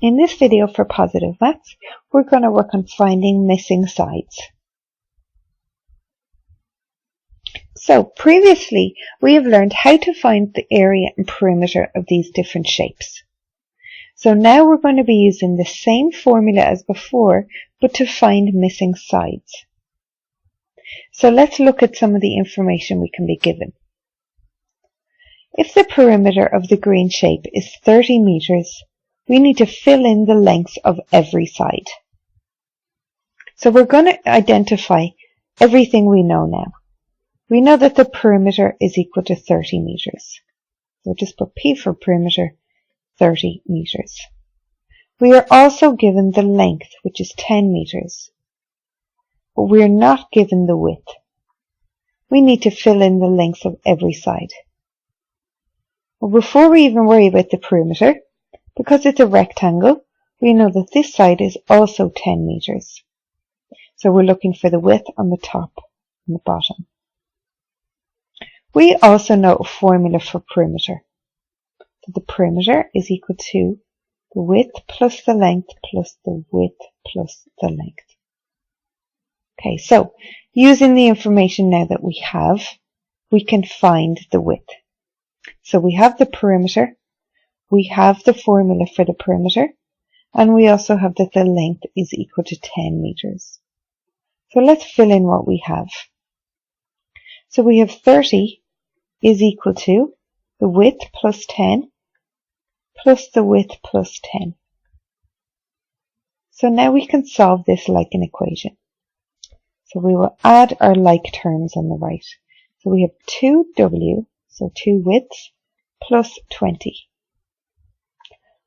In this video for Positive Maths, we're going to work on finding missing sides. So previously, we have learned how to find the area and perimeter of these different shapes. So now we're going to be using the same formula as before, but to find missing sides. So let's look at some of the information we can be given. If the perimeter of the green shape is 30 meters, we need to fill in the lengths of every side. So we're going to identify everything we know now. We know that the perimeter is equal to 30 meters. We'll just put P for perimeter, 30 meters. We are also given the length, which is 10 meters. But we are not given the width. We need to fill in the lengths of every side. Well, before we even worry about the perimeter, because it's a rectangle, we know that this side is also 10 meters. So we're looking for the width on the top and the bottom. We also know a formula for perimeter. So the perimeter is equal to the width plus the length plus the width plus the length. Okay, so using the information now that we have, we can find the width. So we have the perimeter, we have the formula for the perimeter, and we also have that the length is equal to 10 meters. So let's fill in what we have. So we have 30 is equal to the width plus 10 plus the width plus 10. So now we can solve this like an equation. So we will add our like terms on the right. So we have 2w, so 2 widths, plus 20.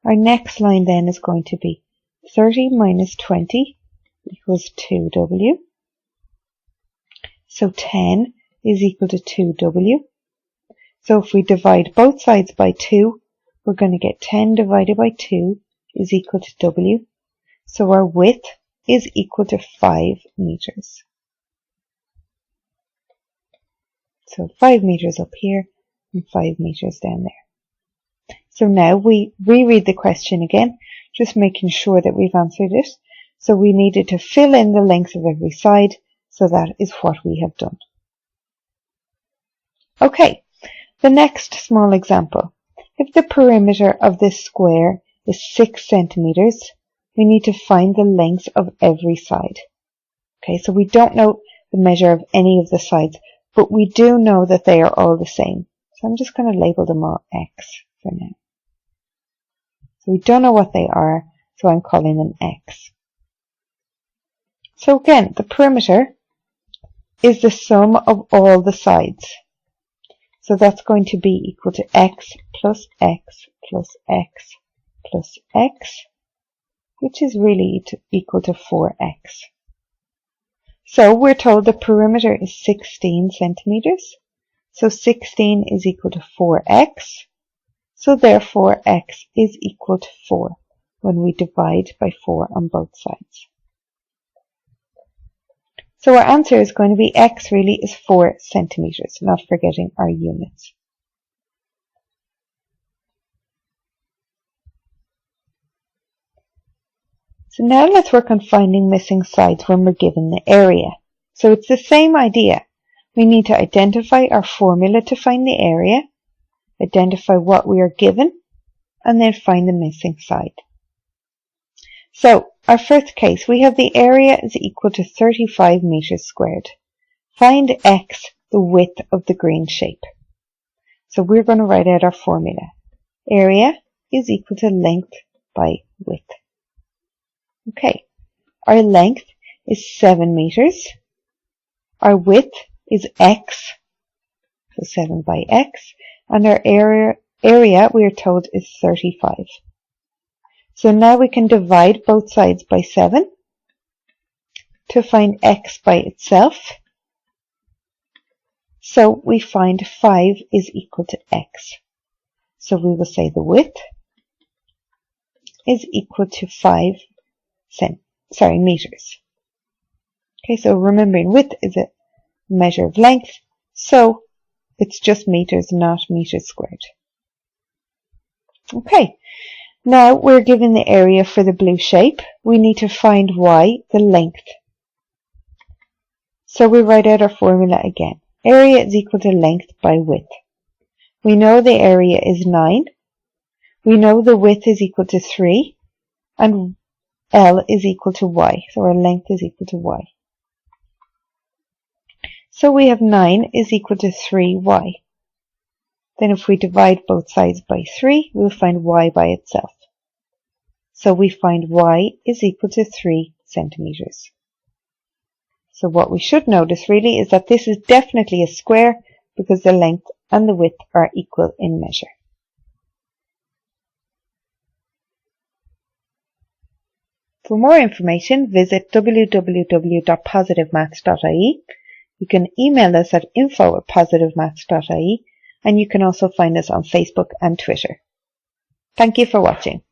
Our next line then is going to be 30 minus 20 equals 2w. So 10 is equal to 2w. So if we divide both sides by 2, we're going to get 10 divided by 2 is equal to w. So our width is equal to 5 meters. So 5 meters up here and 5 meters down there. So now we reread the question again, just making sure that we've answered it. So we needed to fill in the length of every side, so that is what we have done. Okay, the next small example. If the perimeter of this square is 6 centimeters, we need to find the length of every side. Okay, so we don't know the measure of any of the sides, but we do know that they are all the same. So I'm just going to label them all X for now. So we don't know what they are, so I'm calling them X. So again, the perimeter is the sum of all the sides. So that's going to be equal to X plus X plus X plus X, which is really equal to 4X. So we're told the perimeter is 16 centimeters. So 16 is equal to 4x. So therefore x is equal to 4 when we divide by 4 on both sides. So our answer is going to be x really is 4 centimeters, not forgetting our units. So now let's work on finding missing sides when we're given the area. So it's the same idea. We need to identify our formula to find the area, identify what we are given, and then find the missing side. So our first case, we have the area is equal to 35 meters squared. Find x, the width of the green shape. So we're going to write out our formula. Area is equal to length by width. Okay, our length is 7 meters. Our width is x, so 7 by x, and our area we are told is 35. So now we can divide both sides by 7 to find x by itself. So we find 5 is equal to x. So we will say the width is equal to 5 meters. Okay, so remembering width is a measure of length, so it's just meters, not meters squared. Okay, Now we're given the area for the blue shape. We need to find y, the length. So we write out our formula again. Area is equal to length by width. We know the area is 9. We know the width is equal to 3. And L is equal to y. So our length is equal to y. So we have 9 is equal to 3y. Then if we divide both sides by 3, we'll find y by itself. So we find y is equal to 3 centimeters. So what we should notice really is that this is definitely a square because the length and the width are equal in measure. For more information, visit www.PositiveMaths.ie. You can email us at info@PositiveMaths.ie, and you can also find us on Facebook and Twitter. Thank you for watching.